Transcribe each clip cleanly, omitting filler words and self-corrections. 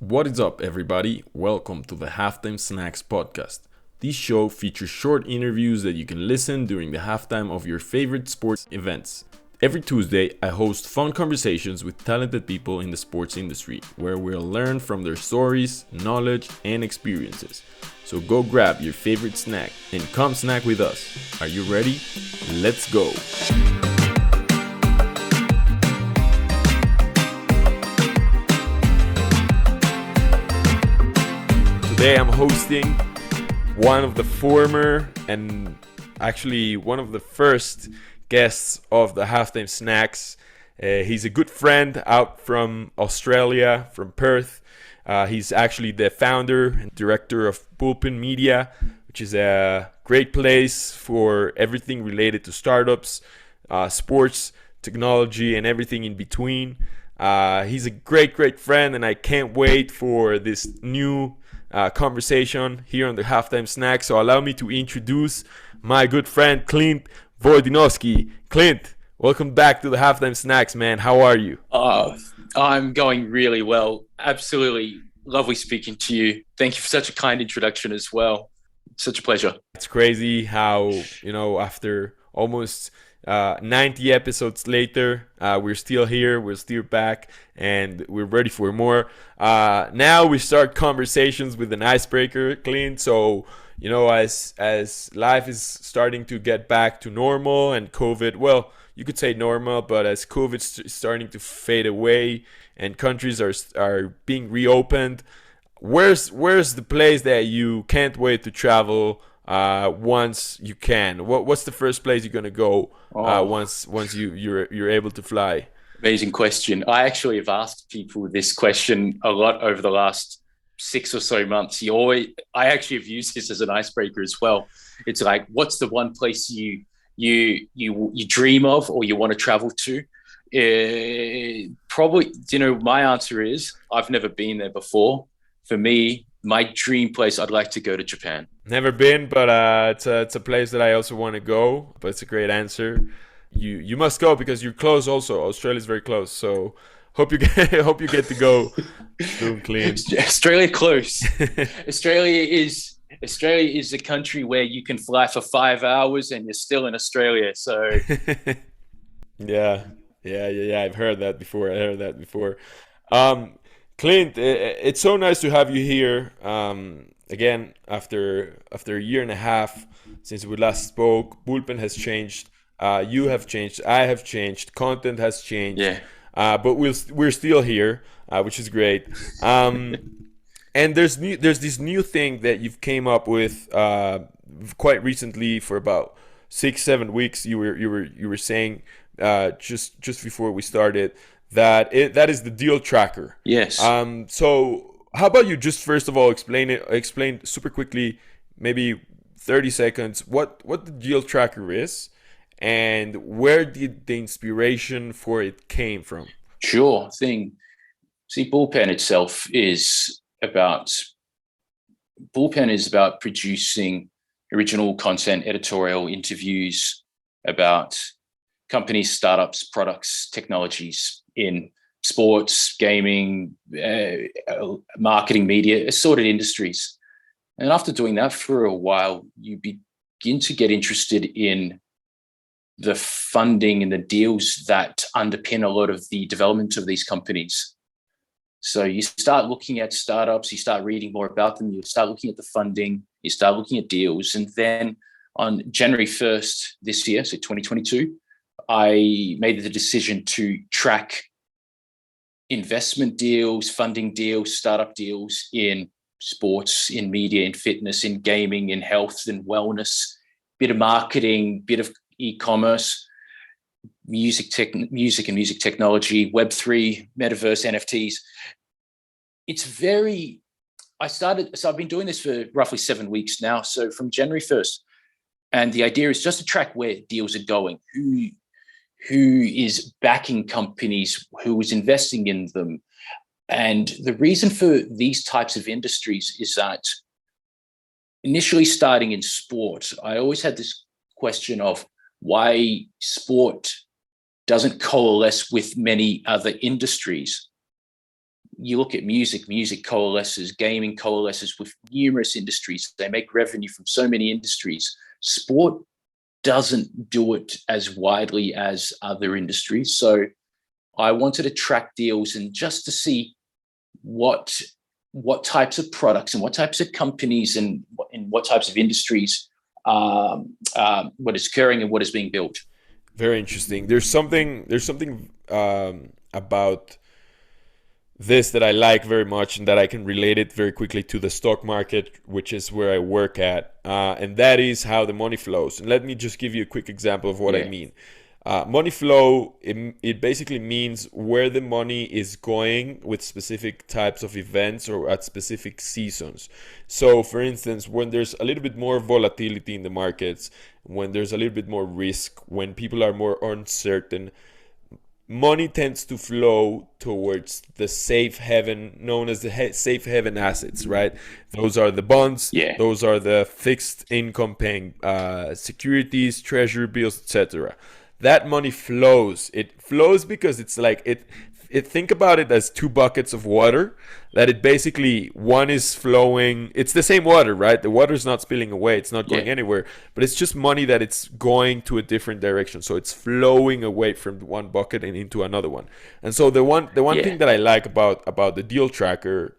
What is up, everybody? Welcome to the Halftime Snacks podcast. This show features short interviews that you can listen during the halftime of your favorite sports events. Every Tuesday, I host fun conversations with talented people in the sports industry, where we'll learn from their stories, knowledge, and experiences. So go grab your favorite snack and come snack with us. Are you ready? Let's go! Today I'm hosting one of the former and actually one of the first guests of the Halftime Snacks. He's a good friend out from Australia, from Perth. He's actually the founder and director of Bullpen Media, which is a great place for everything related to startups, sports, technology, and everything in between. He's a great friend, and I can't wait for this new conversation here on the Halftime Snack. So allow me to introduce my good friend Clint Vojdinoski. Clint, welcome back to the Halftime Snacks, man. How are you? I'm going really well. Absolutely lovely speaking to you. Thank you for such a kind introduction as well. Such a pleasure. It's crazy how, after almost 90 episodes later, we're still here, we're still back, and we're ready for more. Now we start conversations with an icebreaker, Clint. So, as life is starting to get back to normal and COVID, well, you could say normal, but as COVID's starting to fade away and countries are being reopened, where's the place that you can't wait to travel once you can? What's the first place you're gonna go once you're able to fly? Amazing question. I actually have asked people this question a lot over the last 6 or so months. I actually have used this as an icebreaker as well. It's like, what's the one place you dream of or you want to travel to? Probably, my answer is I've never been there before. For me, my dream place, I'd like to go to Japan. Never been, but it's a place that I also want to go. But it's a great answer. You must go because you're close. Also, Australia's very close. So hope you get to go soon, Clint. Australia close. Australia is a country where you can fly for 5 hours and you're still in Australia. So yeah. I've heard that before. Clint, it's so nice to have you here again after a year and a half since we last spoke. Bullpen has changed. You have changed. I have changed. Content has changed. Yeah. But we're still here, which is great. And there's this new thing that you've came up with quite recently for about 6-7 weeks. You were saying just before we started that is the deal tracker. Yes. So how about you just first of all explain super quickly, maybe 30 seconds, what the deal tracker is and where did the inspiration for it came from? Sure thing. See, Bullpen is about producing original content, editorial interviews about companies, startups, products, technologies in sports, gaming, marketing, media, assorted industries. And after doing that for a while, you begin to get interested in the funding and the deals that underpin a lot of the development of these companies. So you start looking at startups, you start reading more about them, you start looking at the funding, you start looking at deals. And then on January 1st this year, so 2022, I made the decision to track investment deals, funding deals, startup deals in sports, in media, in fitness, in gaming, in health and wellness, bit of marketing, bit of e-commerce, music and music technology, Web3, metaverse, NFTs. I've been doing this for roughly 7 weeks now. So from January 1st, and the idea is just to track where deals are going, who is backing companies, who is investing in them. And the reason for these types of industries is that initially starting in sport, I always had this question of why sport doesn't coalesce with many other industries. you look at music coalesces, gaming coalesces with numerous industries. They make revenue from so many industries. Sport doesn't do it as widely as other industries. So I wanted to track deals and just to see what types of products and what types of companies and in what types of industries what is occurring and what is being built. Very interesting. There's something about this that I like very much and that I can relate it very quickly to the stock market, which is where I work at. And that is how the money flows. And let me just give you a quick example of what I mean. Money flow, it basically means where the money is going with specific types of events or at specific seasons. So, for instance, when there's a little bit more volatility in the markets, when there's a little bit more risk, when people are more uncertain, money tends to flow towards the safe haven, known as the safe haven assets, right? Those are the bonds, those are the fixed income paying securities, treasury bills, etc. That money flows. It flows because it's like it think about it as two buckets of water, that it basically, one is flowing, it's the same water, right? The water is not spilling away, it's not going anywhere, but it's just money that it's going to a different direction, so it's flowing away from one bucket and into another one. And so the one thing that I like about the deal tracker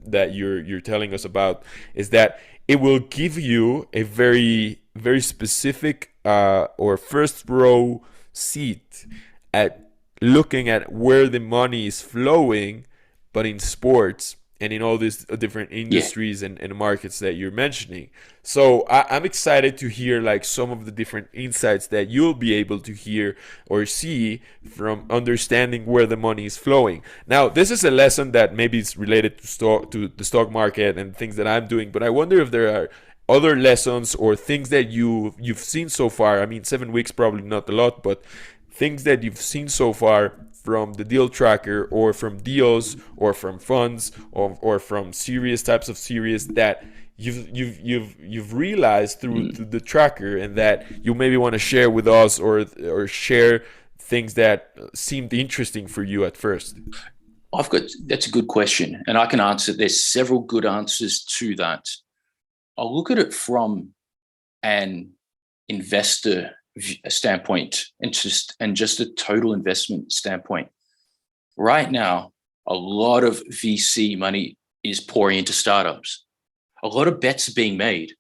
that you're telling us about is that it will give you a very very specific or first row seat at looking at where the money is flowing, but in sports and in all these different industries and markets that you're mentioning. So I'm excited to hear like some of the different insights that you'll be able to hear or see from understanding where the money is flowing. Now, this is a lesson that maybe is related to the stock market and things that I'm doing, but I wonder if there are other lessons or things that you've seen so far. I mean, 7 weeks probably not a lot, but things that you've seen so far from the deal tracker or from deals or from funds or from serious types of series that you've realized through the tracker, and that you maybe want to share with us or share things that seemed interesting for you at first. That's a good question, and I can answer. There's several good answers to that. I'll look at it from an investor standpoint and just a total investment standpoint. Right now, a lot of VC money is pouring into startups. A lot of bets are being made.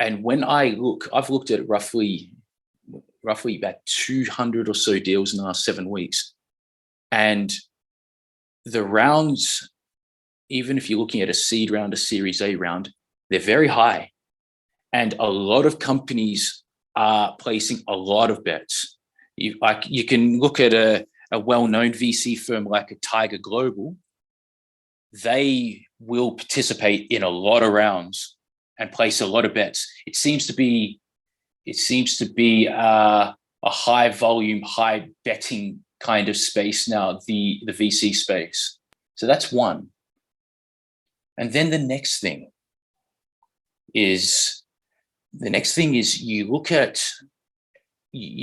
And when I've looked at roughly about 200 or so deals in the last 7 weeks. And the rounds, even if you're looking at a seed round, a Series A round, they're very high. And a lot of companies are placing a lot of bets. You can look at a well-known VC firm like a Tiger Global. They will participate in a lot of rounds and place a lot of bets. It seems to be a high volume, high betting kind of space now, the VC space. So that's one. And then the next thing is you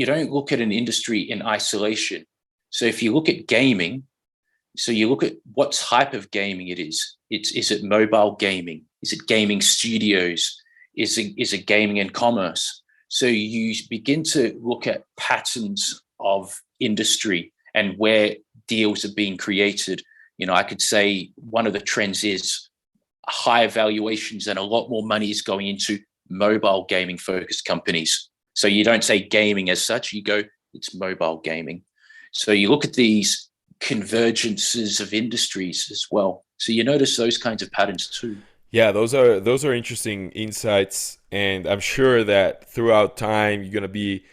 don't look at an industry in isolation. So if you look at gaming, so you look at what type of gaming it is. Is it mobile gaming? Is it gaming studios? Is it gaming and commerce? So you begin to look at patterns of industry and where deals are being created. I could say one of the trends is higher valuations and a lot more money is going into mobile gaming focused companies. So you don't say gaming as such, you go, it's mobile gaming. So you look at these convergences of industries as well. So you notice those kinds of patterns too. Yeah, those are interesting insights, and I'm sure that throughout time you're gonna be,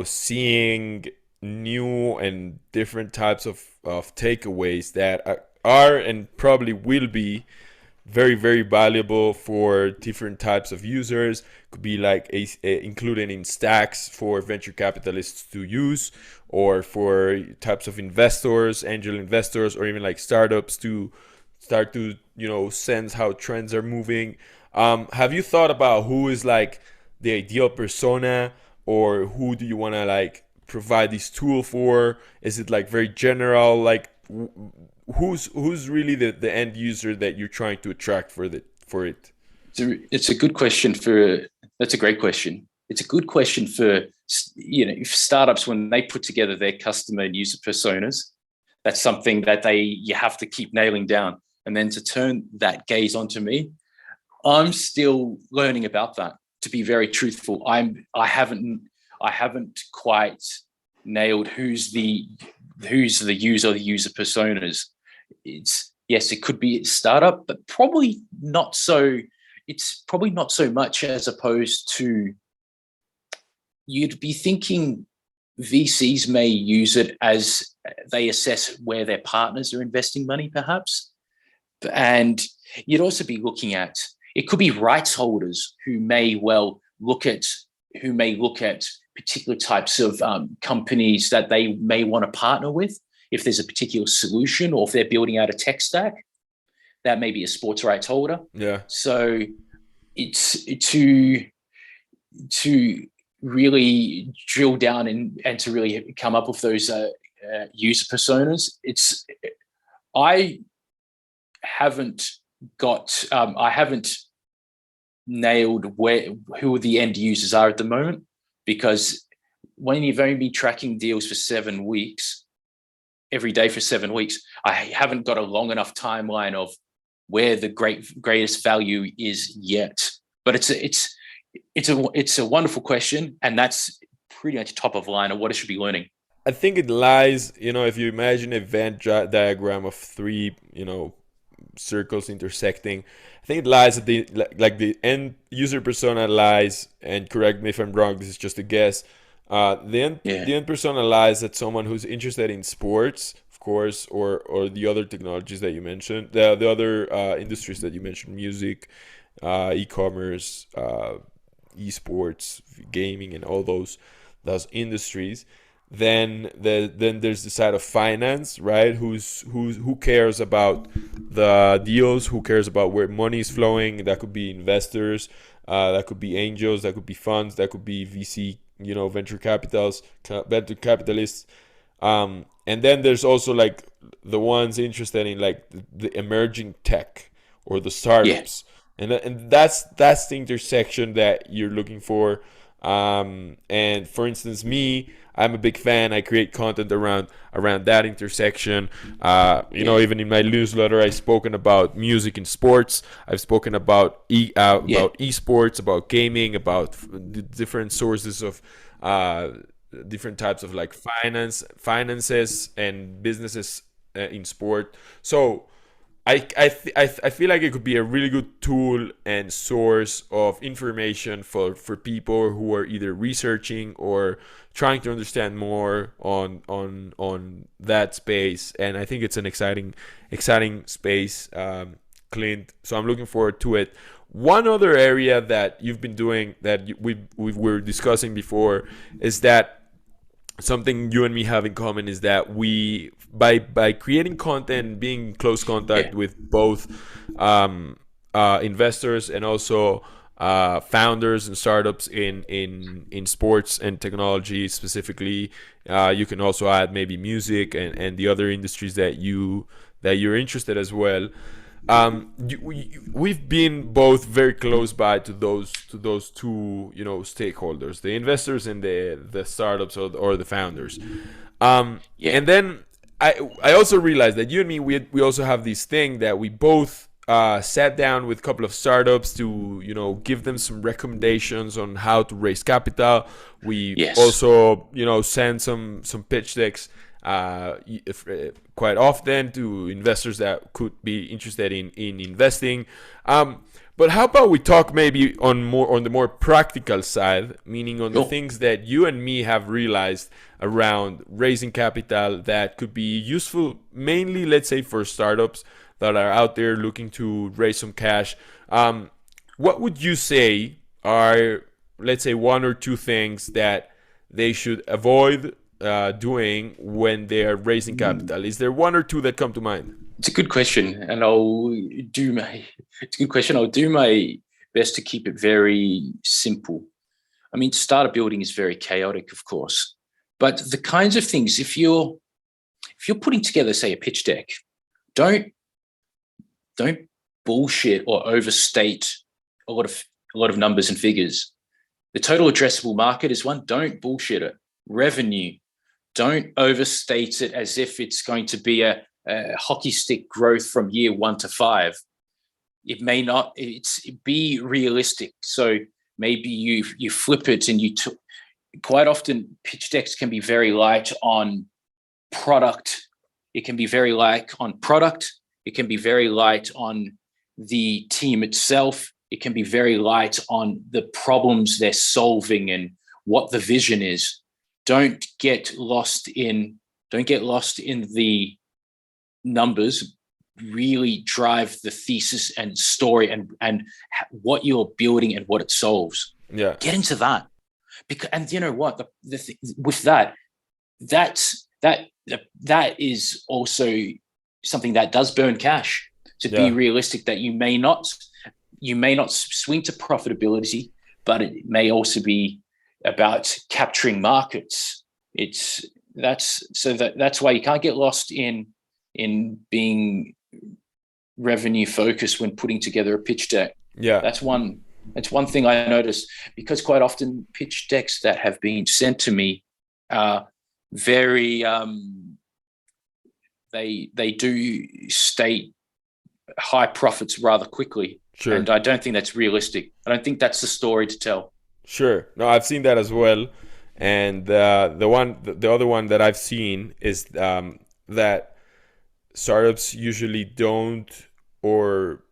seeing new and different types of takeaways that are and probably will be very, very valuable for different types of users. Could be like included in stacks for venture capitalists to use, or for types of investors, angel investors, or even like startups to start to sense how trends are moving. Have you thought about who is like the ideal persona, or who do you want to like provide this tool for? Is it like very general, like who's really the end user that you're trying to attract for it? It's a good question for. That's a great question. It's a good question for startups when they put together their customer and user personas. That's something that you have to keep nailing down. And then to turn that gaze onto me, I'm still learning about that. To be very truthful, I haven't quite nailed who's the user or the user personas. Yes, it could be a startup, but probably not so. It's probably not so much, as opposed to, you'd be thinking VCs may use it as they assess where their partners are investing money, perhaps. And you'd also be looking at, it could be rights holders who may look at particular types of companies that they may want to partner with. If there's a particular solution, or if they're building out a tech stack, that may be a sports rights holder. Yeah. So it's to really drill down and to really come up with those user personas. I haven't nailed who the end users are at the moment, because when you've only been tracking deals for 7 weeks, every day for 7 weeks, I haven't got a long enough timeline of where the greatest value is yet. But it's a wonderful question, and that's pretty much top of line of what I should be learning. I think it lies, if you imagine a Venn diagram of three, circles intersecting, I think it lies at the end user persona lies, and correct me if I'm wrong, this is just a guess. The end persona lies at someone who's interested in sports, of course, or the other technologies that you mentioned, the other industries that you mentioned, music, e-commerce, esports, gaming, and all those industries. Then there's the side of finance, right? Who cares about the deals? Who cares about where money is flowing? That could be investors, that could be angels, that could be funds, that could be VC, venture capitalists. And then there's also like the ones interested in like the emerging tech or the startups. Yeah. And that's the intersection that you're looking for. And for instance, me, I'm a big fan. I create content around that intersection. Even in my newsletter, I've spoken about music and sports. I've spoken about esports, about gaming, about the different sources of different types of like finances and businesses in sport. So I feel like it could be a really good tool and source of information for people who are either researching or trying to understand more on that space. And I think it's an exciting space, Clint. So I'm looking forward to it. One other area that you've been doing that we were discussing before is that something you and me have in common is that we by creating content, being in close contact with both investors and also founders and startups in sports and technology specifically, you can also add maybe music and the other industries that you're interested as well. We've been both very close by to those two stakeholders, the investors and the startups or the founders. And then I also realized that you and me we also have this thing that we both sat down with a couple of startups to give them some recommendations on how to raise capital. We also send some pitch decks quite often to investors that could be interested in investing. But how about we talk maybe on the more practical side, meaning on the things that you and me have realized around raising capital that could be useful, mainly, let's say, for startups that are out there looking to raise some cash. What would you say are, let's say, one or two things that they should avoid doing when they are raising capital? Is there one or two that come to mind? It's a good question, and I'll do my best to keep it very simple. I mean, startup building is very chaotic, of course, but the kinds of things, if you're putting together, say, a pitch deck, don't don't bullshit or overstate a lot of numbers and figures. The total addressable market is one. Don't bullshit it. Revenue. Don't overstate it as if it's going to be a hockey stick growth from year 1 to 5. It may not. Be realistic. So maybe you flip it and quite often pitch decks can be very light on product. It can be very light on product. It can be very light on the team itself. It can be very light on the problems they're solving and what the vision is. Don't get lost in the numbers. Really drive the thesis and story and what you're building and what it solves. Yeah. Get into that. And you know what? With that is also something that does burn cash. To be realistic, that you may not swing to profitability, but it may also be about capturing markets. That's why you can't get lost in being revenue focused when putting together a pitch deck. Yeah, that's one thing I noticed, because quite often pitch decks that have been sent to me are very they do state high profits rather quickly. Sure. And I don't think that's realistic. I don't think that's the story to tell. Sure. No, I've seen that as well. And the other one that I've seen is that startups usually don't, or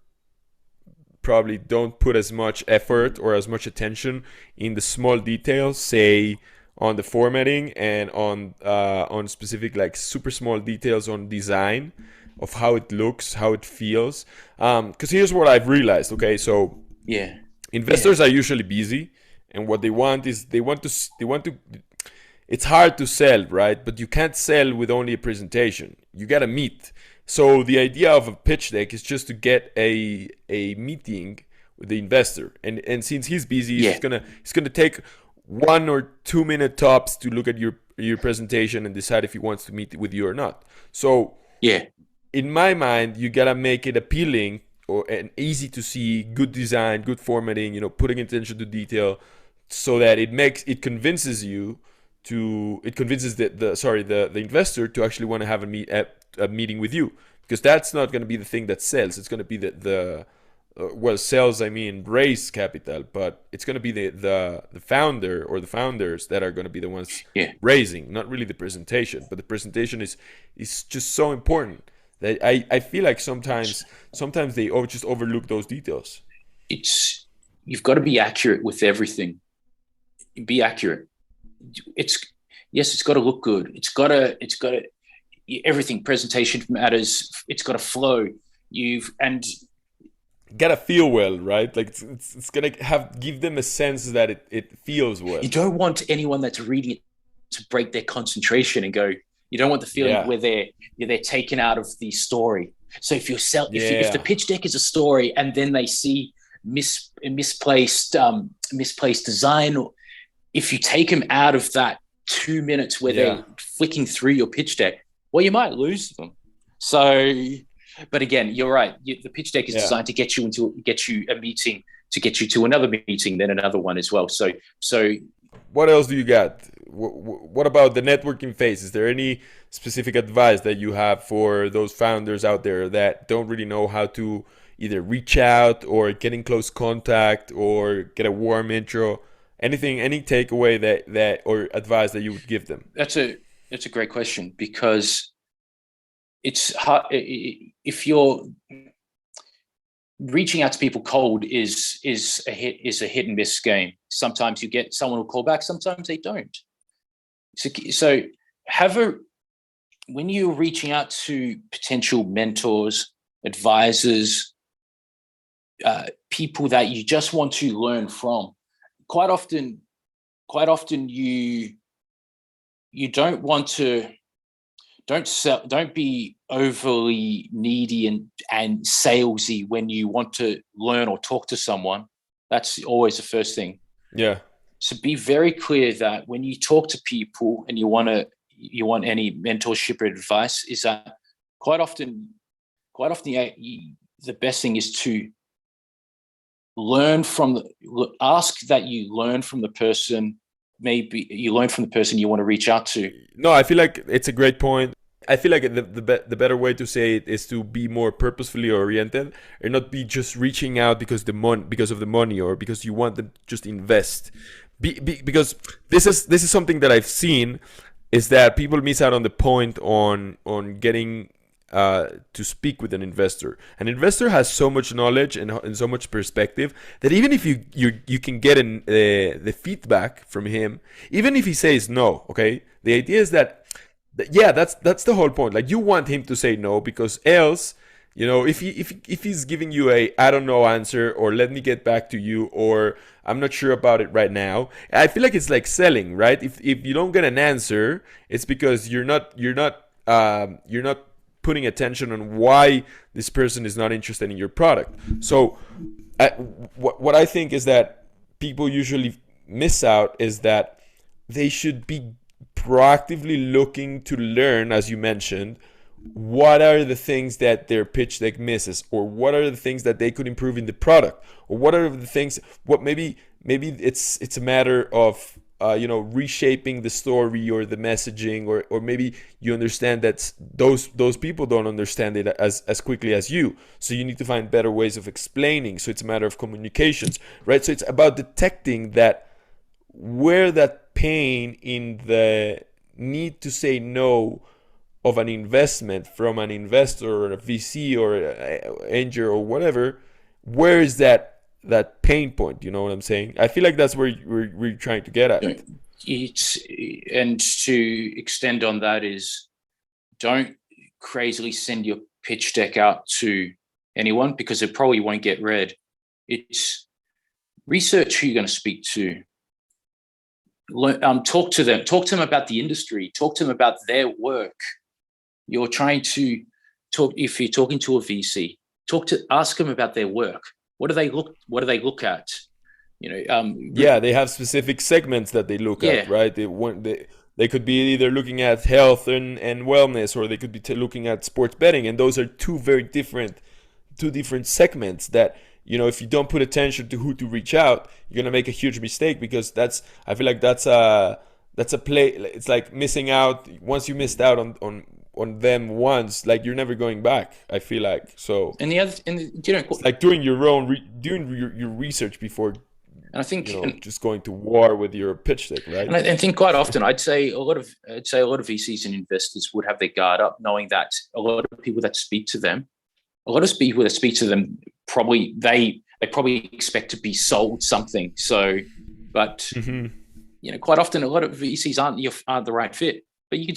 probably don't put as much effort or as much attention in the small details, say on the formatting and on specific, like, super small details on design of how it looks, how it feels. Because here's what I've realized. Okay, so investors are usually busy, and what they want is they want to. It's hard to sell, right? But you can't sell with only a presentation. You gotta meet. So the idea of a pitch deck is just to get a meeting with the investor, and since he's busy, he's gonna take 1 or 2 minute tops to look at your presentation and decide if he wants to meet with you or not. So in my mind, you gotta make it appealing and easy to see, good design, good formatting, putting attention to detail, so that it convinces the investor to actually want to have a meeting with you, because that's not going to be the thing that sells. It's going to be raise capital, but it's going to be the founder or the founders that are going to be the ones raising, not really the presentation. But the presentation is just so important that I feel like sometimes they just overlook those details. You've got to be accurate with everything. Be accurate. It's got to look good. It's got to everything. Presentation matters. It's got to flow. Gotta feel well, right? Like it's gonna give them a sense that it feels well. You don't want anyone that's reading it to break their concentration and go. You don't want the feeling where they're taken out of the story. So if if the pitch deck is a story and then they see misplaced design, or if you take them out of that 2 minutes where they're flicking through your pitch deck, well, you might lose them. So, but again, you're right. The pitch deck is designed to get you a meeting, to get you to another meeting, then another one as well. So what else do you got? What about the networking phase? Is there any specific advice that you have for those founders out there that don't really know how to either reach out or get in close contact or get a warm intro? Anything, any takeaway that or advice that you would give them? That's a great question, because it's hard if you're reaching out to people cold is a hit and miss game. Sometimes you get someone will call back, sometimes they don't. So when you're reaching out to potential mentors, advisors, people that you just want to learn from, quite often you don't want to. Don't be overly needy and salesy when you want to learn or talk to someone. That's always the first thing. Yeah. So be very clear that when you talk to people and you want any mentorship or advice, is that quite often quite often the best thing is to learn from you learn from the person. Maybe you learn from the person you want to reach out to. No, I feel like it's a great point. I feel like the better way to say it is to be more purposefully oriented and not be just reaching out because of the money or because you want them to just invest. Because this is something that I've seen, is that people miss out on the point on getting to speak with an investor. An investor has so much knowledge and so much perspective that even if you can get the feedback from him, even if he says no, okay, the idea is that yeah, that's the whole point. Like, you want him to say no, because else, if he's giving you a I don't know answer, or let me get back to you, or I'm not sure about it right now. I feel like it's like selling, right? If you don't get an answer, it's because you're not putting attention on why this person is not interested in your product. So what I think is that people usually miss out is that they should be proactively looking to learn, as you mentioned, what are the things that their pitch deck misses, or what are the things that they could improve in the product, or what are the things, what maybe it's a matter of reshaping the story or the messaging, or maybe you understand that those people don't understand it as quickly as you, so you need to find better ways of explaining. So it's a matter of communications, right? So it's about detecting that, where that pain in the need to say no of an investment from an investor or a VC or an angel or whatever, where is that pain point? You know what I'm saying? I feel like that's where we're trying to get at. And to extend on that is, don't crazily send your pitch deck out to anyone, because it probably won't get read. It's research who you're going to speak to. Talk to them about the industry, talk to them about their work. You're trying to talk, if you're talking to a VC, ask them about their work. What do they look at? They have specific segments that they look at, right? They could be either looking at health and wellness, or they could be looking at sports betting, and those are two different segments that, if you don't put attention to who to reach out, you're gonna make a huge mistake, because I feel like that's a play. It's like missing out. Once you missed out on them once, like, you're never going back, I feel like. So, it's like doing your research before, and I think just going to war with your pitch deck, right? And I think quite often, I'd say a lot of VCs and investors would have their guard up, knowing that a lot of people that speak to them probably they probably expect to be sold something. So, but quite often a lot of VCs aren't the right fit, but you can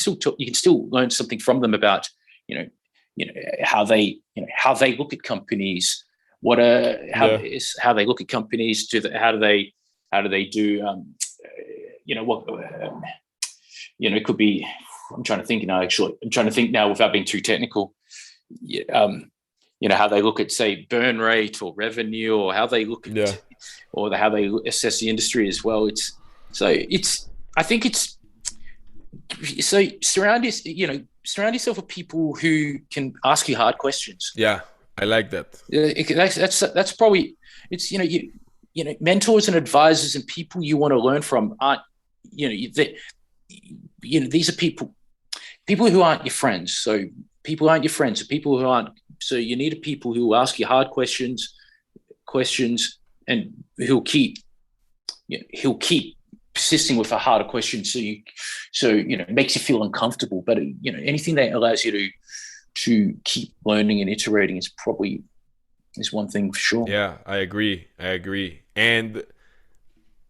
still learn something from them about how they look at companies, how they look at companies, how do they do it could be, I'm trying to think now without being too technical. How they look at, say, burn rate or revenue, or how they look at, or how they assess the industry as well. I think surround yourself with people who can ask you hard questions. Yeah, I like that. That's probably, it's, mentors and advisors and people you want to learn from aren't, these are people who aren't your friends. So people aren't your friends. People who aren't. So you need people who will ask you hard questions, and he'll keep persisting with a harder question. So it makes you feel uncomfortable. But anything that allows you to keep learning and iterating is one thing for sure. Yeah, I agree. And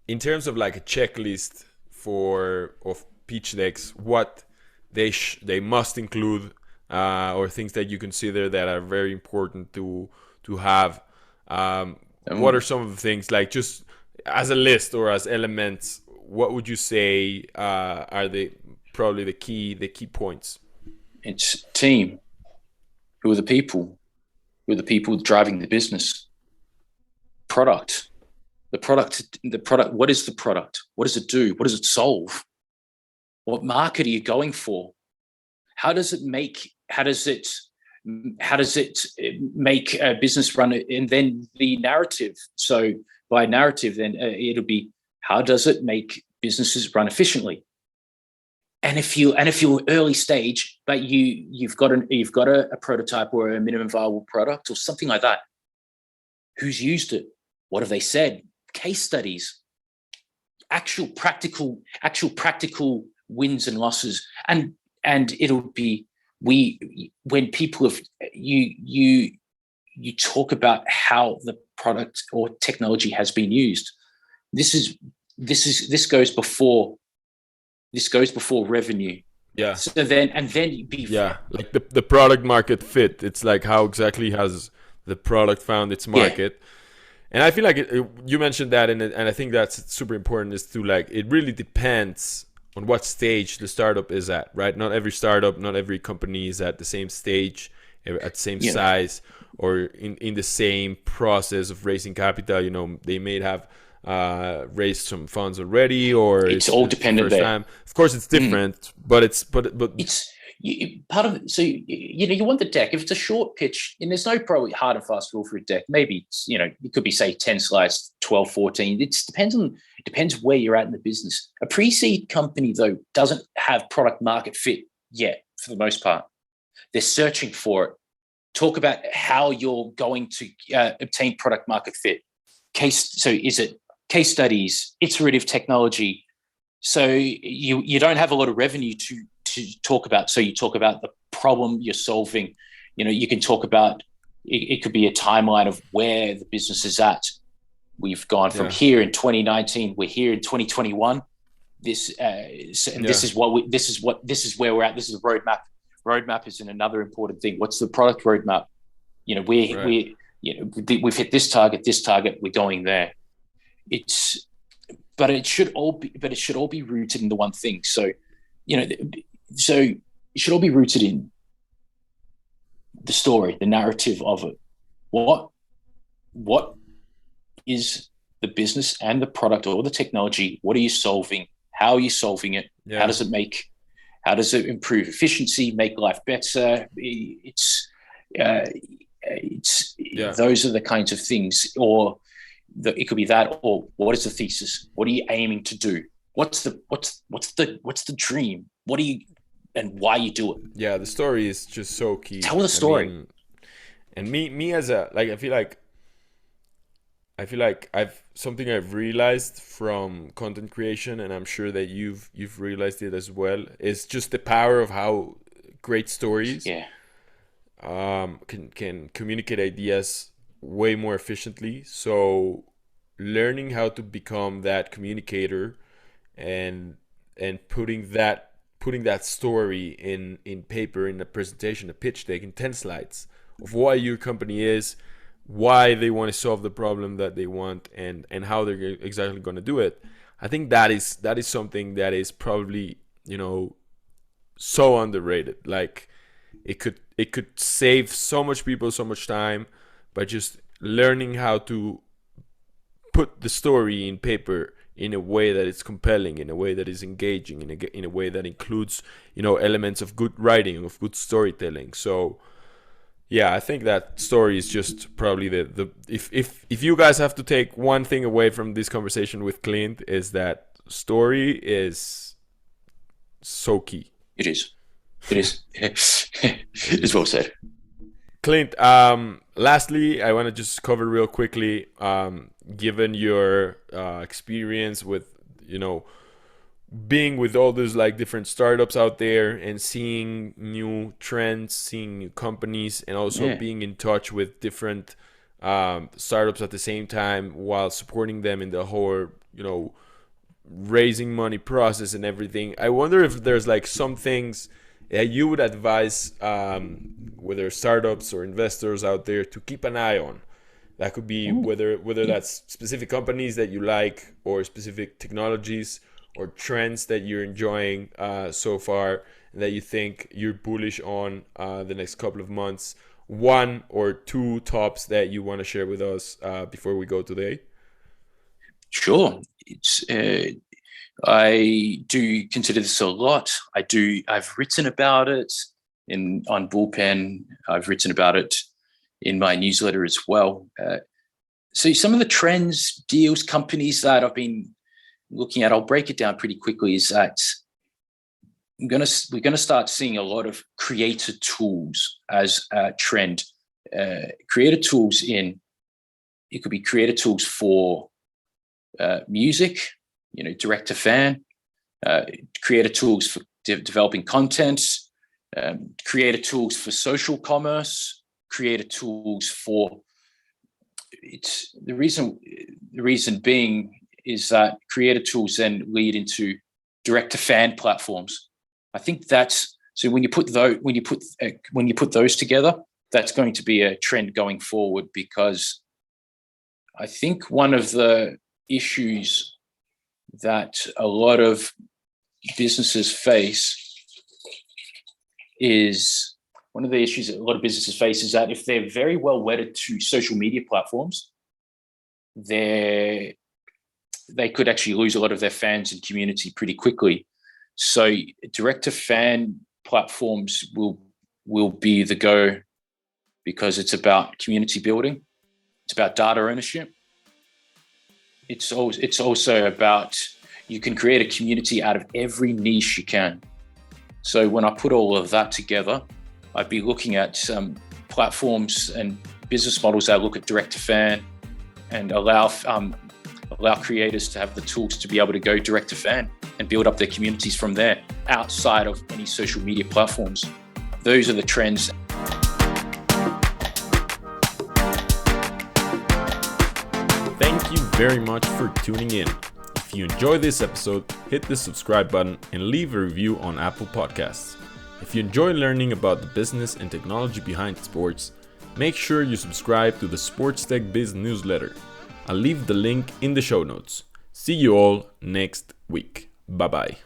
in terms of like a checklist of pitch decks, what they must include, or things that you consider that are very important to have. What are some of the things, like, just as a list or as elements? What would you say are probably the key points? It's team. Who are the people? Who are the people driving the business? Product. The product. What is the product? What does it do? What does it solve? What market are you going for? How does it how does it make a business run? And then the narrative. So by narrative, then it'll be, how does it make businesses run efficiently? And if you're early stage, but you've got a prototype or a minimum viable product or something like that, who's used it? What have they said? Case studies, actual practical wins and losses, and it'll be, when people have you talk about how the product or technology has been used. This goes before revenue. Yeah. So then like the product market fit. It's like, how exactly has the product found its market? Yeah. And I feel like you mentioned that, and I think that's super important, is to, like, it really depends on what stage the startup is at, right? Not every startup, not every company is at the same stage, at the same size, or in the same process of raising capital. You know, they may have raised some funds already, or it's all dependent there. Time. Of course, it's different, but it's part of it. So you want the deck. If it's a short pitch, and there's no probably hard and fast rule for a deck. Maybe it's, it could be, say, 10 slides, 12, 14. It depends where you're at in the business. A pre-seed company, though, doesn't have product market fit yet, for the most part. They're searching for it. Talk about how you're going to obtain product market fit. So is it case studies, iterative technology? So you don't have a lot of revenue to talk about. So you talk about the problem you're solving. You can talk about, it could be a timeline of where the business is at. We've gone from here in 2019. We're here in 2021. This is where we're at. This is the roadmap. Roadmap is another important thing. What's the product roadmap? We've hit this target. We're going there. But it should all be rooted in the one thing. So, so it should all be rooted in the story, the narrative of it. What is the business and the product or the technology? What are you solving? How are you solving it? Yeah. How does it improve efficiency, make life better? Those are the kinds of things, or it could be that, or what is the thesis? What are you aiming to do? What's the dream? What do you, and why you do it? Yeah, the story is just so key. Tell the story. And me as a, like, I feel like I've realized from content creation, and I'm sure that you've realized it as well, is just the power of how great stories can communicate ideas way more efficiently. So learning how to become that communicator and putting that story in paper, in a presentation, a pitch deck, in 10 slides of why your company is, why they want to solve the problem that they want, and how they're exactly going to do it. I think that is something that is probably, so underrated. Like, it could save so much people so much time by just learning how to put the story in paper in a way that is compelling, in a way that is engaging, in a way that includes, elements of good writing, of good storytelling. So yeah, I think that story is just probably the if you guys have to take one thing away from this conversation with Clint, is that story is so key. It is. It's well said. Clint, lastly, I want to just cover real quickly, given your experience with, being with all those, like, different startups out there and seeing new trends, seeing new companies, and also being in touch with different startups at the same time while supporting them in the whole, raising money process and everything. I wonder if there's, like, some things you would advise whether startups or investors out there to keep an eye on. That could be whether that's specific companies that you like, or specific technologies or trends that you're enjoying so far, and that you think you're bullish on the next couple of months. One or two tops that you want to share with us before we go today? Sure. I do consider this a lot. I've written about it. on Bullpen. I've written about it in my newsletter as well. So some of the trends, deals, companies that I've been looking at, I'll break it down pretty quickly, is that we're going to start seeing a lot of creator tools as a trend. Creator tools it could be creator tools for music, direct to fan, creator tools for developing content, creator tools for social commerce, creator tools for the reason being is that creator tools then lead into direct to fan platforms. I think that's so when you put those together, that's going to be a trend going forward, because I think one of the issues that a lot of businesses face is that if they're very well wedded to social media platforms, they could actually lose a lot of their fans and community pretty quickly. So direct to fan platforms will be the go, because it's about community building. It's about data ownership. It's also about, you can create a community out of every niche you can. So when I put all of that together, I'd be looking at some platforms and business models that look at direct to fan and allow creators to have the tools to be able to go direct to fan and build up their communities from there, outside of any social media platforms. Those are the trends. Thank you very much for tuning in. If you enjoyed this episode, hit the subscribe button and leave a review on Apple Podcasts. If you enjoy learning about the business and technology behind sports, make sure you subscribe to the Sports Tech Biz newsletter. I'll leave the link in the show notes. See you all next week. Bye bye.